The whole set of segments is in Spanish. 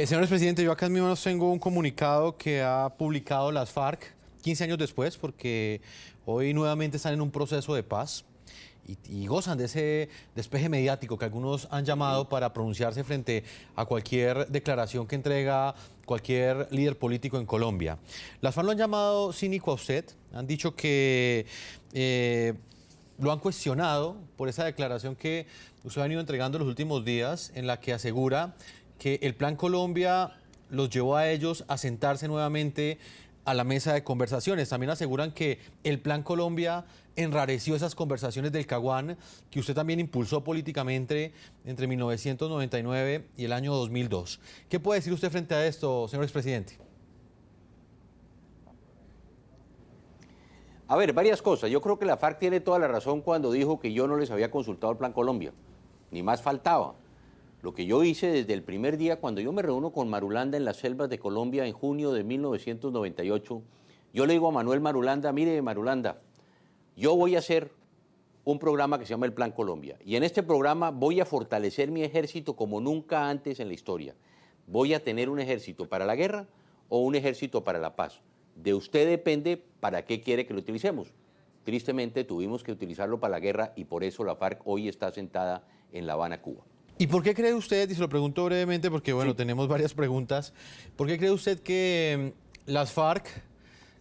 Señor presidente, yo acá en mis manos tengo un comunicado que ha publicado las FARC 15 años después, porque hoy nuevamente están en un proceso de paz y gozan de ese despeje mediático que algunos han llamado para pronunciarse frente a cualquier declaración que entrega cualquier líder político en Colombia. Las FARC lo han llamado cínico a usted, han dicho que lo han cuestionado por esa declaración que usted ha venido entregando en los últimos días, en la que asegura que el Plan Colombia los llevó a ellos a sentarse nuevamente a la mesa de conversaciones. También aseguran que el Plan Colombia enrareció esas conversaciones del Caguán que usted también impulsó políticamente entre 1999 y el año 2002. ¿Qué puede decir usted frente a esto, señor expresidente? A ver, varias cosas. Yo creo que la FARC tiene toda la razón cuando dijo que yo no les había consultado el Plan Colombia. Ni más faltaba. Lo que yo hice desde el primer día, cuando yo me reúno con Marulanda en las selvas de Colombia en junio de 1998, yo le digo a Manuel Marulanda, mire Marulanda, yo voy a hacer un programa que se llama el Plan Colombia. Y en este programa voy a fortalecer mi ejército como nunca antes en la historia. Voy a tener un ejército para la guerra o un ejército para la paz. De usted depende para qué quiere que lo utilicemos. Tristemente tuvimos que utilizarlo para la guerra y por eso la FARC hoy está sentada en La Habana, Cuba. ¿Y por qué cree usted, y se lo pregunto brevemente porque bueno, Sí. tenemos varias preguntas, ¿por qué cree usted que las FARC,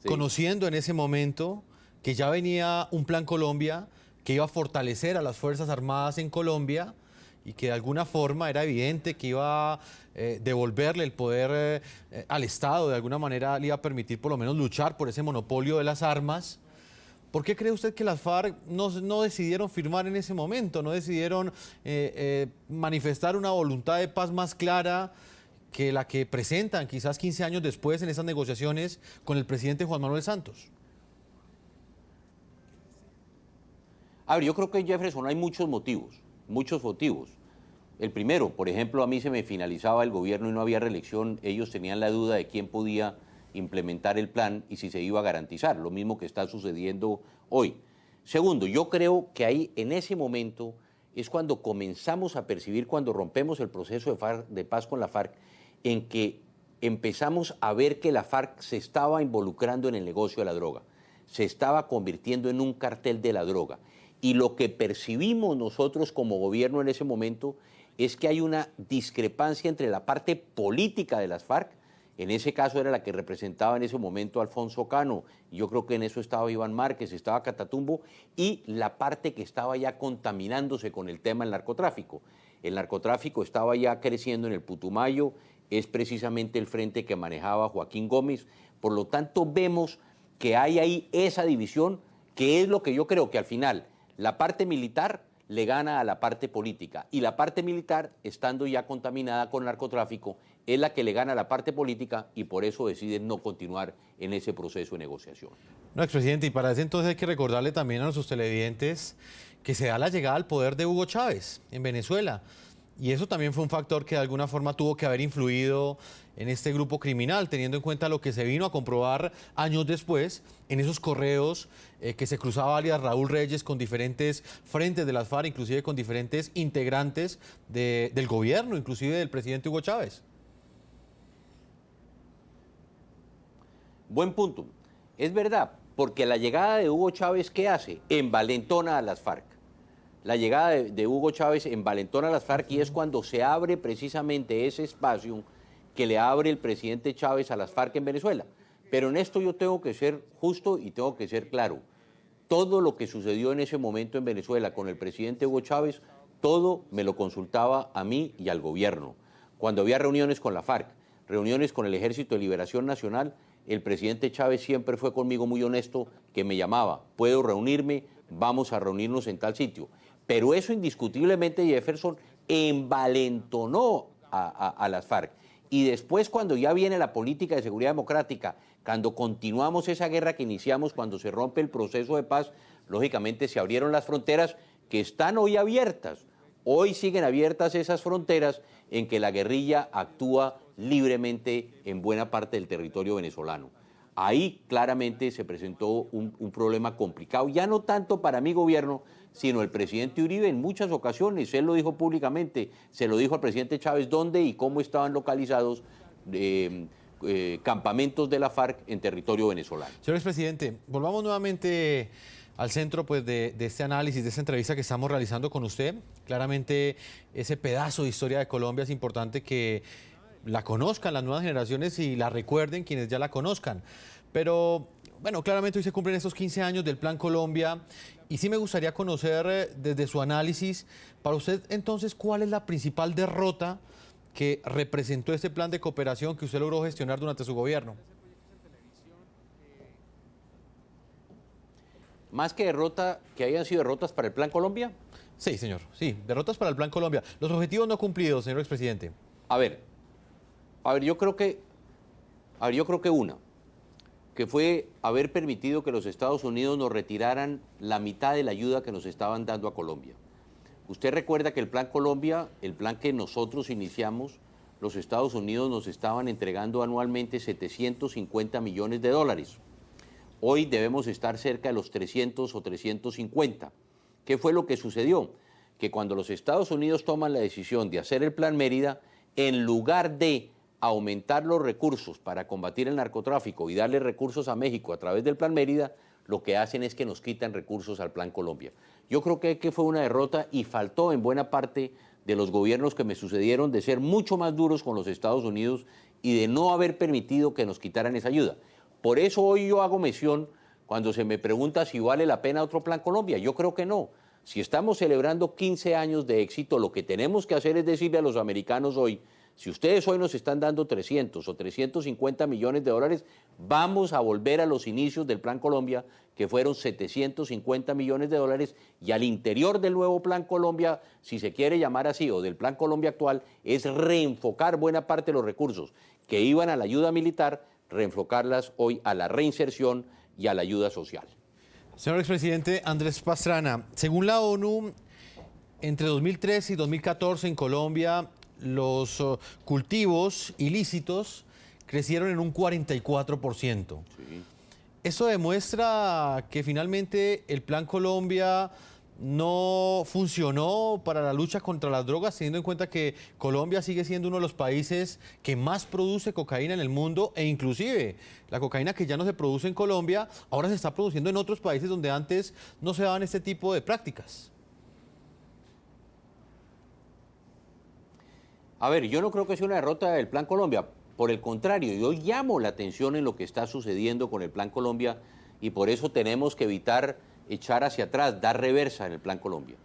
Sí. conociendo en ese momento que ya venía un Plan Colombia, que iba a fortalecer a las Fuerzas Armadas en Colombia y que de alguna forma era evidente que iba a devolverle el poder al Estado, de alguna manera le iba a permitir por lo menos luchar por ese monopolio de las armas? ¿Por qué cree usted que las FARC no decidieron firmar en ese momento, no decidieron manifestar una voluntad de paz más clara que la que presentan quizás 15 años después en esas negociaciones con el presidente Juan Manuel Santos? A ver, yo creo que en Jefferson hay muchos motivos, muchos motivos. El primero, por ejemplo, a mí se me finalizaba el gobierno y no había reelección, ellos tenían la duda de quién podía implementar el plan y si se iba a garantizar, lo mismo que está sucediendo hoy. Segundo, yo creo que ahí en ese momento es cuando comenzamos a percibir, cuando rompemos el proceso de paz con la FARC, en que empezamos a ver que la FARC se estaba involucrando en el negocio de la droga, se estaba convirtiendo en un cartel de la droga. Y lo que percibimos nosotros como gobierno en ese momento es que hay una discrepancia entre la parte política de las FARC, en ese caso era la que representaba en ese momento Alfonso Cano, yo creo que en eso estaba Iván Márquez, estaba Catatumbo, y la parte que estaba ya contaminándose con el tema del narcotráfico. El narcotráfico estaba ya creciendo en el Putumayo, es precisamente el frente que manejaba Joaquín Gómez, por lo tanto vemos que hay ahí esa división, que es lo que yo creo que al final la parte militar le gana a la parte política y la parte militar, estando ya contaminada con narcotráfico, es la que le gana a la parte política y por eso deciden no continuar en ese proceso de negociación. No, expresidente, y para eso entonces hay que recordarle también a nuestros televidentes que se da la llegada al poder de Hugo Chávez en Venezuela. Y eso también fue un factor que de alguna forma tuvo que haber influido en este grupo criminal, teniendo en cuenta lo que se vino a comprobar años después en esos correos que se cruzaba alias Raúl Reyes con diferentes frentes de las FARC, inclusive con diferentes integrantes del gobierno, inclusive del presidente Hugo Chávez. Buen punto. Es verdad, porque la llegada de Hugo Chávez, ¿qué hace? Envalentona a las FARC. La llegada de Hugo Chávez envalentona a las FARC y es cuando se abre precisamente ese espacio que le abre el presidente Chávez a las FARC en Venezuela. Pero en esto yo tengo que ser justo y tengo que ser claro. Todo lo que sucedió en ese momento en Venezuela con el presidente Hugo Chávez, todo me lo consultaba a mí y al gobierno. Cuando había reuniones con la FARC, reuniones con el Ejército de Liberación Nacional, el presidente Chávez siempre fue conmigo muy honesto, que me llamaba, puedo reunirme, vamos a reunirnos en tal sitio. Pero eso indiscutiblemente, Jefferson, envalentonó a las FARC. Y después, cuando ya viene la política de seguridad democrática, cuando continuamos esa guerra que iniciamos, cuando se rompe el proceso de paz, lógicamente se abrieron las fronteras que están hoy abiertas. Hoy siguen abiertas esas fronteras en que la guerrilla actúa libremente en buena parte del territorio venezolano. Ahí claramente se presentó un problema complicado, ya no tanto para mi gobierno, sino el presidente Uribe en muchas ocasiones. Él lo dijo públicamente, se lo dijo al presidente Chávez dónde y cómo estaban localizados campamentos de la FARC en territorio venezolano. Señor expresidente, volvamos nuevamente al centro pues, de este análisis, de esta entrevista que estamos realizando con usted. Claramente ese pedazo de historia de Colombia es importante que la conozcan las nuevas generaciones y la recuerden quienes ya la conozcan. Pero bueno, claramente hoy se cumplen estos 15 años del Plan Colombia y sí me gustaría conocer desde su análisis, para usted entonces, ¿cuál es la principal derrota que representó este plan de cooperación que usted logró gestionar durante su gobierno? Más que derrota, que hayan sido derrotas para el Plan Colombia. Sí, señor, sí, derrotas para el Plan Colombia. Los objetivos no cumplidos, señor expresidente. A ver, yo creo que una, que fue haber permitido que los Estados Unidos nos retiraran la mitad de la ayuda que nos estaban dando a Colombia. Usted recuerda que el Plan Colombia, el plan que nosotros iniciamos, los Estados Unidos nos estaban entregando anualmente 750 millones de dólares. Hoy debemos estar cerca de los 300 o 350. ¿Qué fue lo que sucedió? Que cuando los Estados Unidos toman la decisión de hacer el Plan Mérida, en lugar de aumentar los recursos para combatir el narcotráfico y darle recursos a México a través del Plan Mérida, lo que hacen es que nos quitan recursos al Plan Colombia. Yo creo que fue una derrota y faltó en buena parte de los gobiernos que me sucedieron de ser mucho más duros con los Estados Unidos y de no haber permitido que nos quitaran esa ayuda. Por eso hoy yo hago mención cuando se me pregunta si vale la pena otro Plan Colombia. Yo creo que no. Si estamos celebrando 15 años de éxito, lo que tenemos que hacer es decirle a los americanos hoy, si ustedes hoy nos están dando 300 o 350 millones de dólares, vamos a volver a los inicios del Plan Colombia, que fueron 750 millones de dólares, y al interior del nuevo Plan Colombia, si se quiere llamar así, o del Plan Colombia actual, es reenfocar buena parte de los recursos que iban a la ayuda militar, reenfocarlas hoy a la reinserción y a la ayuda social. Señor expresidente Andrés Pastrana, según la ONU, entre 2013 y 2014 en Colombia, los cultivos ilícitos crecieron en un 44%. Sí. Eso demuestra que finalmente el Plan Colombia no funcionó para la lucha contra las drogas, teniendo en cuenta que Colombia sigue siendo uno de los países que más produce cocaína en el mundo, e inclusive la cocaína que ya no se produce en Colombia, ahora se está produciendo en otros países donde antes no se daban este tipo de prácticas. A ver, yo no creo que sea una derrota del Plan Colombia. Por el contrario, yo llamo la atención en lo que está sucediendo con el Plan Colombia y por eso tenemos que evitar echar hacia atrás, dar reversa en el Plan Colombia.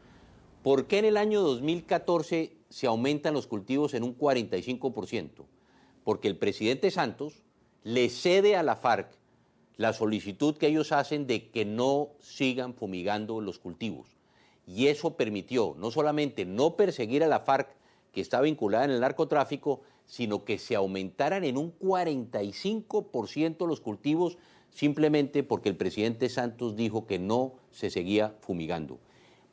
¿Por qué en el año 2014 se aumentan los cultivos en un 45%? Porque el presidente Santos le cede a la FARC la solicitud que ellos hacen de que no sigan fumigando los cultivos. Y eso permitió no solamente no perseguir a la FARC, que está vinculada en el narcotráfico, sino que se aumentaran en un 45% los cultivos simplemente porque el presidente Santos dijo que no se seguía fumigando.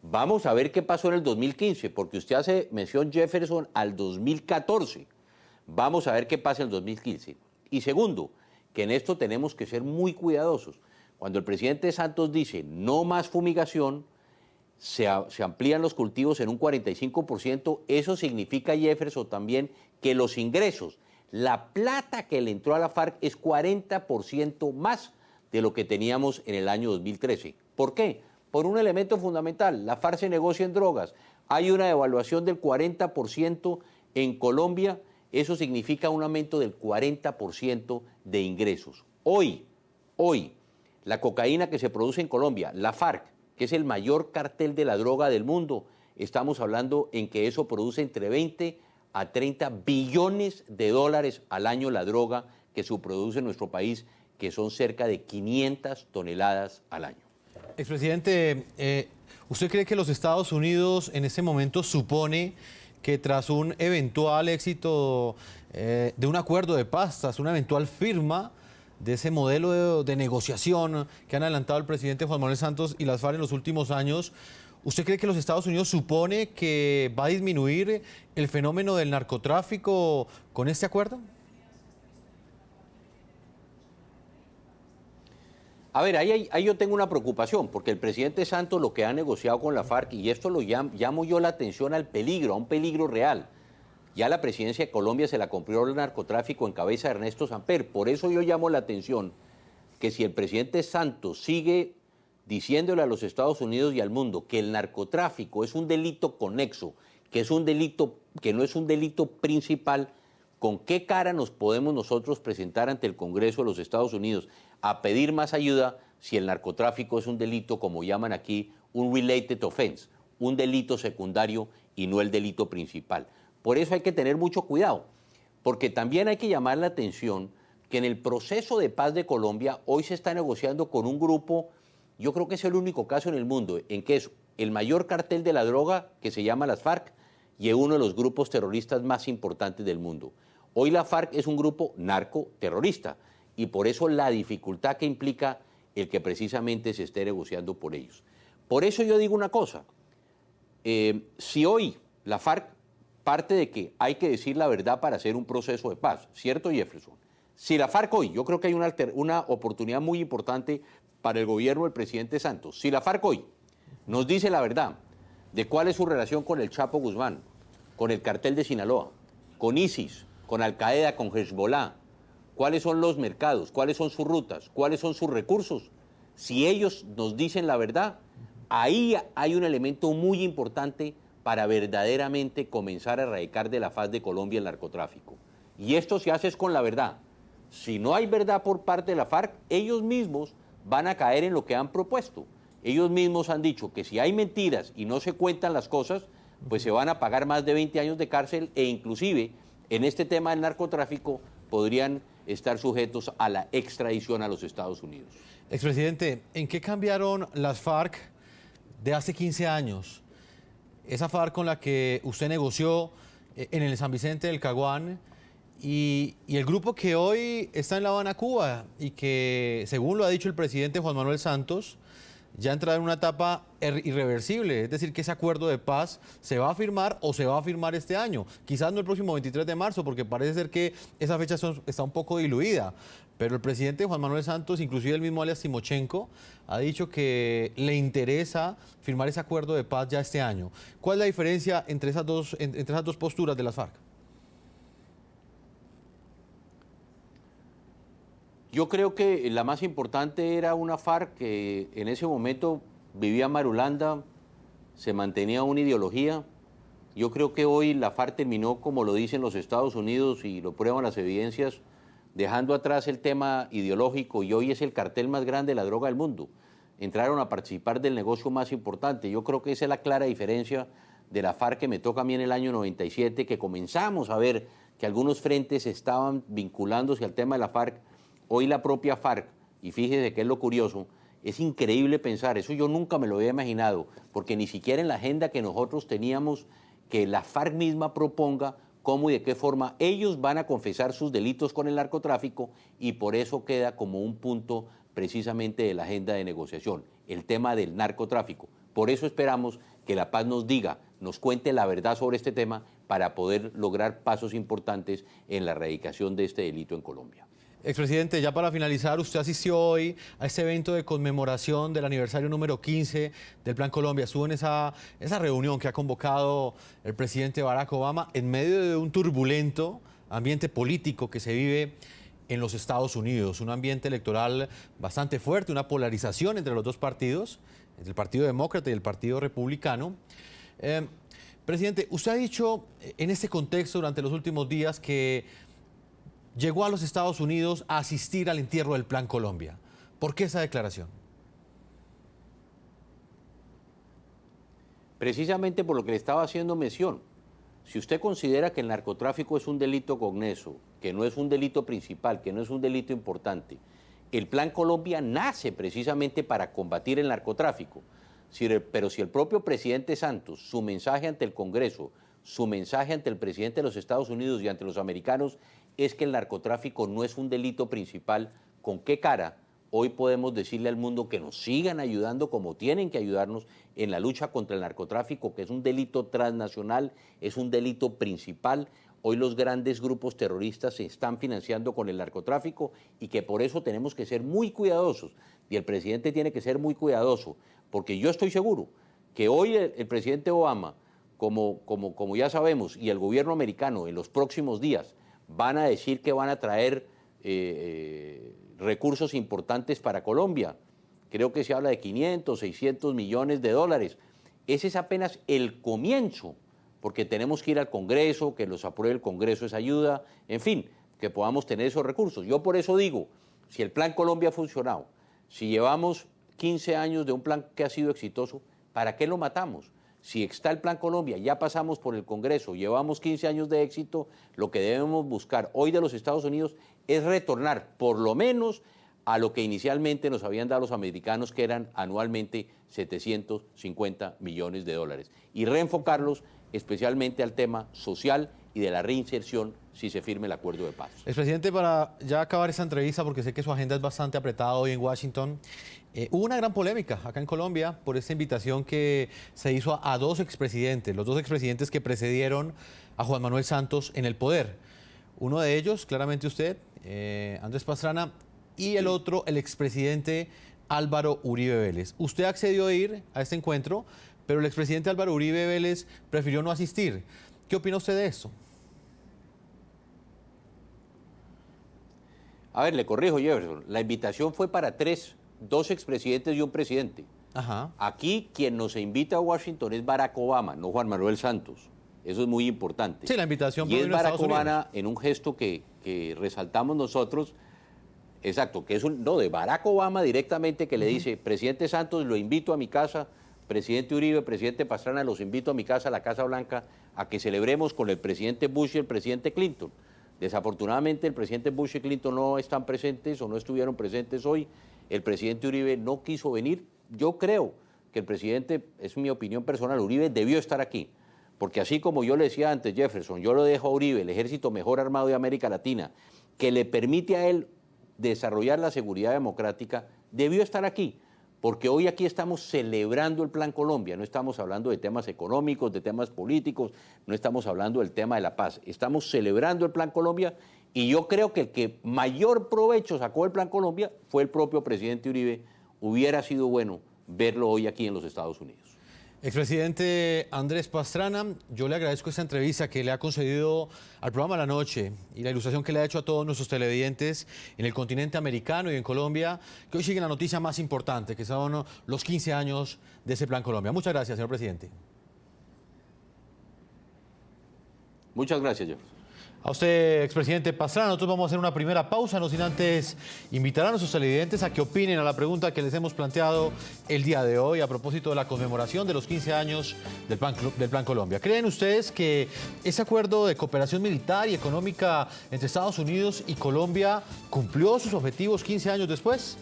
Vamos a ver qué pasó en el 2015, porque usted hace mención, Jefferson, al 2014. Vamos a ver qué pasa en el 2015. Y segundo, que en esto tenemos que ser muy cuidadosos. Cuando el presidente Santos dice no más fumigación, se amplían los cultivos en un 45%, eso significa, Jefferson, también que los ingresos, la plata que le entró a la FARC es 40% más de lo que teníamos en el año 2013. ¿Por qué? Por un elemento fundamental, la FARC se negocia en drogas. Hay una devaluación del 40% en Colombia, eso significa un aumento del 40% de ingresos. Hoy, la cocaína que se produce en Colombia, la FARC, que es el mayor cartel de la droga del mundo, estamos hablando en que eso produce entre 20 a 30 billones de dólares al año la droga que se produce en nuestro país, que son cerca de 500 toneladas al año. Expresidente, ¿usted cree que los Estados Unidos en este momento supone que tras un eventual éxito de un acuerdo de paz, tras una eventual firma de ese modelo de negociación que han adelantado el presidente Juan Manuel Santos y las FARC en los últimos años, ¿usted cree que los Estados Unidos supone que va a disminuir el fenómeno del narcotráfico con este acuerdo? A ver, ahí yo tengo una preocupación, porque el presidente Santos lo que ha negociado con la FARC, y esto lo llamo yo la atención al peligro, a un peligro real. Ya la presidencia de Colombia se la compró el narcotráfico en cabeza de Ernesto Samper. Por eso yo llamo la atención que si el presidente Santos sigue diciéndole a los Estados Unidos y al mundo que el narcotráfico es un delito conexo, que es un delito, que no es un delito principal, ¿con qué cara nos podemos nosotros presentar ante el Congreso de los Estados Unidos a pedir más ayuda si el narcotráfico es un delito, como llaman aquí, un related offense, un delito secundario y no el delito principal? Por eso hay que tener mucho cuidado, porque también hay que llamar la atención que en el proceso de paz de Colombia hoy se está negociando con un grupo, yo creo que es el único caso en el mundo en que es el mayor cartel de la droga, que se llama las FARC, y es uno de los grupos terroristas más importantes del mundo. Hoy la FARC es un grupo narcoterrorista y por eso la dificultad que implica el que precisamente se esté negociando por ellos. Por eso yo digo una cosa, si hoy la FARC parte de que hay que decir la verdad para hacer un proceso de paz, ¿cierto, Jefferson? Si la FARC hoy, yo creo que hay una oportunidad muy importante para el gobierno del presidente Santos, si la FARC hoy nos dice la verdad de cuál es su relación con el Chapo Guzmán, con el cartel de Sinaloa, con ISIS, con Al-Qaeda, con Hezbollah, cuáles son los mercados, cuáles son sus rutas, cuáles son sus recursos. Si ellos nos dicen la verdad, ahí hay un elemento muy importante para verdaderamente comenzar a erradicar de la faz de Colombia el narcotráfico. Y esto se hace con la verdad. Si no hay verdad por parte de la FARC, ellos mismos van a caer en lo que han propuesto. Ellos mismos han dicho que si hay mentiras y no se cuentan las cosas, pues se van a pagar más de 20 años de cárcel e inclusive en este tema del narcotráfico podrían estar sujetos a la extradición a los Estados Unidos. Expresidente, ¿en qué cambiaron las FARC de hace 15 años? Esa FARC con la que usted negoció en el San Vicente del Caguán y el grupo que hoy está en La Habana, Cuba, y que, según lo ha dicho el presidente Juan Manuel Santos, ya entrará en una etapa irreversible, es decir, que ese acuerdo de paz se va a firmar o se va a firmar este año, quizás no el próximo 23 de marzo, porque parece ser que esa fecha está un poco diluida, pero el presidente Juan Manuel Santos, inclusive el mismo alias Timochenko, ha dicho que le interesa firmar ese acuerdo de paz ya este año. ¿Cuál es la diferencia entre esas dos posturas de las FARC? Yo creo que la más importante era una FARC que en ese momento vivía marulanda, se mantenía una ideología. Yo creo que hoy la FARC terminó, como lo dicen los Estados Unidos y lo prueban las evidencias, dejando atrás el tema ideológico y hoy es el cartel más grande de la droga del mundo. Entraron a participar del negocio más importante. Yo creo que esa es la clara diferencia de la FARC que me toca a mí en el año 97, que comenzamos a ver que algunos frentes estaban vinculándose al tema de la FARC. Hoy la propia FARC, y fíjese que es lo curioso, es increíble pensar, eso yo nunca me lo había imaginado, porque ni siquiera en la agenda que nosotros teníamos, que la FARC misma proponga cómo y de qué forma ellos van a confesar sus delitos con el narcotráfico y por eso queda como un punto precisamente de la agenda de negociación, el tema del narcotráfico. Por eso esperamos que La Paz nos diga, nos cuente la verdad sobre este tema para poder lograr pasos importantes en la erradicación de este delito en Colombia. Expresidente, ya para finalizar, usted asistió hoy a este evento de conmemoración del aniversario número 15 del Plan Colombia. Estuvo en esa reunión que ha convocado el presidente Barack Obama en medio de un turbulento ambiente político que se vive en los Estados Unidos, un ambiente electoral bastante fuerte, una polarización entre los dos partidos, entre el Partido Demócrata y el Partido Republicano. Presidente, usted ha dicho en este contexto durante los últimos días que llegó a los Estados Unidos a asistir al entierro del Plan Colombia. ¿Por qué esa declaración? Precisamente por lo que le estaba haciendo mención. Si usted considera que el narcotráfico es un delito cogneso, que no es un delito principal, que no es un delito importante, el Plan Colombia nace precisamente para combatir el narcotráfico. Pero si el propio presidente Santos, su mensaje ante el Congreso, su mensaje ante el presidente de los Estados Unidos y ante los americanos es que el narcotráfico no es un delito principal, ¿con qué cara hoy podemos decirle al mundo que nos sigan ayudando como tienen que ayudarnos en la lucha contra el narcotráfico, que es un delito transnacional, es un delito principal? hoy los grandes grupos terroristas se están financiando con el narcotráfico y que por eso tenemos que ser muy cuidadosos. Y el presidente tiene que ser muy cuidadoso, porque yo estoy seguro que hoy el presidente Obama, como ya sabemos, y el gobierno americano en los próximos días van a decir que van a traer recursos importantes para Colombia. Creo que se habla de 500, 600 millones de dólares. Ese es apenas el comienzo, porque tenemos que ir al Congreso, que los apruebe el Congreso esa ayuda, en fin, que podamos tener esos recursos. Yo por eso digo, si el Plan Colombia ha funcionado, si llevamos 15 años de un plan que ha sido exitoso, ¿para qué lo matamos? Si está el Plan Colombia, ya pasamos por el Congreso, llevamos 15 años de éxito, lo que debemos buscar hoy de los Estados Unidos es retornar por lo menos a lo que inicialmente nos habían dado los americanos, que eran anualmente 750 millones de dólares, y reenfocarlos especialmente al tema social y de la reinserción si se firme el acuerdo de paz. Expresidente, para ya acabar esta entrevista, porque sé que su agenda es bastante apretada hoy en Washington, hubo una gran polémica acá en Colombia por esta invitación que se hizo a dos expresidentes, los dos expresidentes que precedieron a Juan Manuel Santos en el poder. Uno de ellos, claramente usted, Andrés Pastrana, y el otro, el expresidente Álvaro Uribe Vélez. Usted accedió a ir a este encuentro, pero el expresidente Álvaro Uribe Vélez prefirió no asistir. ¿Qué opina usted de esto? A ver, le corrijo, Jefferson. La invitación fue para dos expresidentes y un presidente. Ajá. Aquí quien nos invita a Washington es Barack Obama, no Juan Manuel Santos. Eso es muy importante. Sí, la invitación y es provino de Barack Estados Unidos. Obama en un gesto que resaltamos nosotros, exacto, que es de Barack Obama directamente, que le dice, presidente Santos, lo invito a mi casa, presidente Uribe, presidente Pastrana, los invito a mi casa, a la Casa Blanca, a que celebremos con el presidente Bush y el presidente Clinton. Desafortunadamente el presidente Bush y Clinton no están presentes o no estuvieron presentes hoy. El presidente Uribe no quiso venir. Yo creo que el presidente, es mi opinión personal, Uribe debió estar aquí. Porque así como yo le decía antes, Jefferson, yo lo dejo a Uribe, el ejército mejor armado de América Latina, que le permite a él desarrollar la seguridad democrática, debió estar aquí. Porque hoy aquí estamos celebrando el Plan Colombia, no estamos hablando de temas económicos, de temas políticos, no estamos hablando del tema de la paz, estamos celebrando el Plan Colombia y yo creo que el que mayor provecho sacó del Plan Colombia fue el propio presidente Uribe. Hubiera sido bueno verlo hoy aquí en los Estados Unidos. Expresidente Andrés Pastrana, yo le agradezco esta entrevista que le ha concedido al programa La Noche y la ilustración que le ha hecho a todos nuestros televidentes en el continente americano y en Colombia, que hoy sigue la noticia más importante, que son los 15 años de ese Plan Colombia. Muchas gracias, señor presidente. Muchas gracias, Jefferson. A usted, expresidente Pastrana, nosotros vamos a hacer una primera pausa, no sin antes invitar a nuestros televidentes a que opinen a la pregunta que les hemos planteado el día de hoy a propósito de la conmemoración de los 15 años del Plan Colombia. ¿Creen ustedes que ese acuerdo de cooperación militar y económica entre Estados Unidos y Colombia cumplió sus objetivos 15 años después?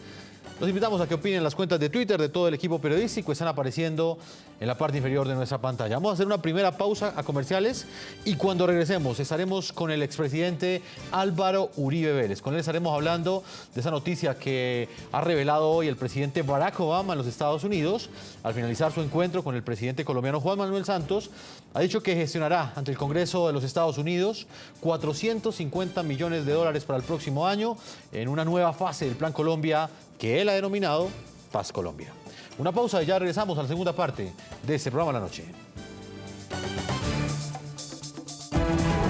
Los invitamos a que opinen en las cuentas de Twitter de todo el equipo periodístico. Están apareciendo en la parte inferior de nuestra pantalla. Vamos a hacer una primera pausa a comerciales y cuando regresemos estaremos con el expresidente Álvaro Uribe Vélez. Con él estaremos hablando de esa noticia que ha revelado hoy el presidente Barack Obama en los Estados Unidos. Al finalizar su encuentro con el presidente colombiano Juan Manuel Santos, ha dicho que gestionará ante el Congreso de los Estados Unidos 450 millones de dólares para el próximo año en una nueva fase del Plan Colombia que él ha denominado Paz Colombia. Una pausa y ya regresamos a la segunda parte de este programa La Noche.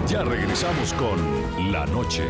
Ya regresamos con La Noche.